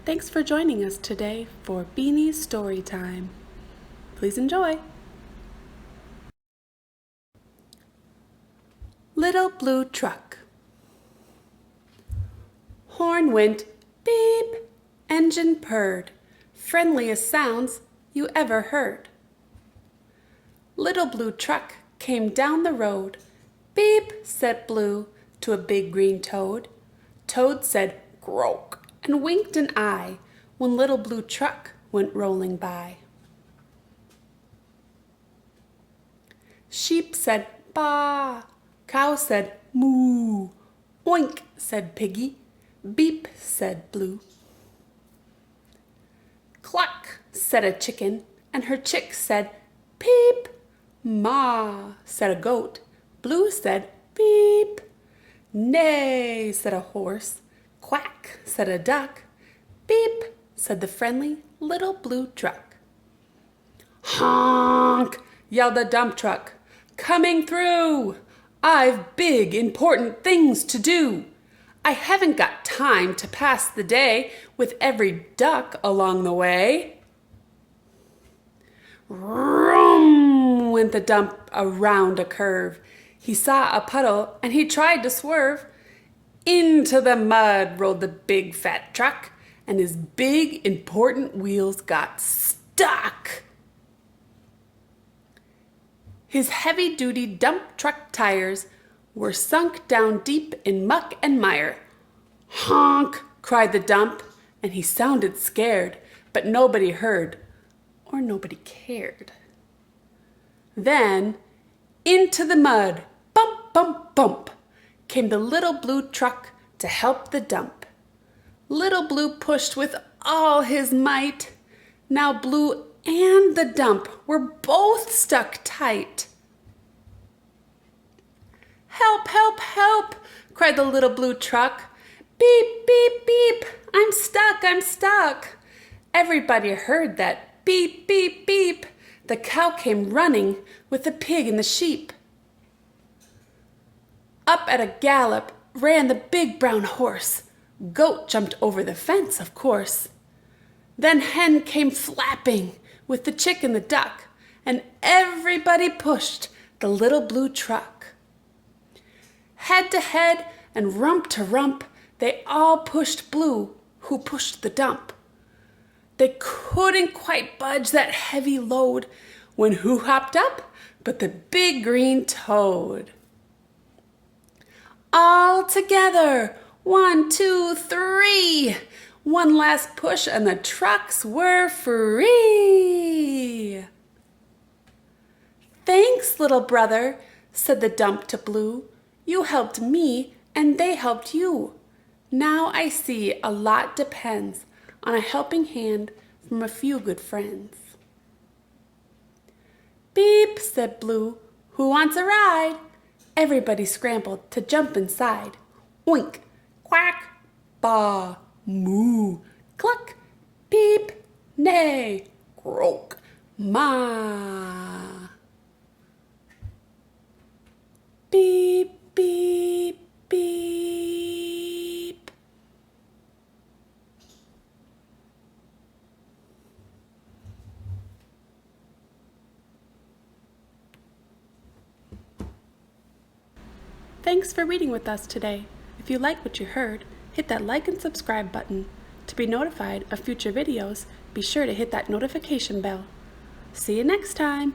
Thanks for joining us today for Beanie's Story Time. Please enjoy. Little Blue Truck. Horn went beep, engine purred, friendliest sounds you ever heard. Little Blue Truck came down the road. Beep, said Blue to a big green toad. Toad said croak and winked an eye when Little Blue Truck went rolling by. Sheep said baa, cow said moo, oink, said Piggy, beep, said Blue. Cluck, said a chicken, and her chick said peep. Ma, said a goat. Blue said beep. Neigh, said a horse. Quack, said a duck. Beep, said the friendly Little Blue Truck. Honk, yelled the dump truck. Coming through! I've big, important things to do. I haven't got time to pass the day with every duck along the way. Vroom, went the dump around a curve. He saw a puddle and he tried to swerve. Into the mud rolled the big fat truck, and his big, important wheels got stuck. His heavy-duty dump truck tires were sunk down deep in muck and mire. Honk, cried the dump, and he sounded scared, but nobody heard, or nobody cared. Then, into the mud, bump, bump, bump, came the Little Blue Truck to help the dump. Little Blue pushed with all his might. Now Blue and the dump were both stuck tight. Help, help, help, cried the Little Blue Truck. Beep, beep, beep, I'm stuck, I'm stuck. Everybody heard that beep, beep, beep. The cow came running with the pig and the sheep. Up at a gallop ran the big brown horse. Goat jumped over the fence, of course. Then hen came flapping with the chick and the duck, and everybody pushed the Little Blue Truck. Head to head and rump to rump, they all pushed Blue, who pushed the dump. They couldn't quite budge that heavy load when who hopped up but the big green toad. All together, 1, 2, 3. One last push and the trucks were free. Thanks, little brother, said the dump to Blue. You helped me and they helped you. Now I see a lot depends on a helping hand from a few good friends. Beep, said Blue. Who wants a ride? Everybody scrambled to jump inside. Oink, quack, baa, moo, cluck, beep, neigh, croak, ma. Beep, beep, beep. Thanks for reading with us today. If you like what you heard, hit that like and subscribe button. To be notified of future videos, be sure to hit that notification bell. See you next time.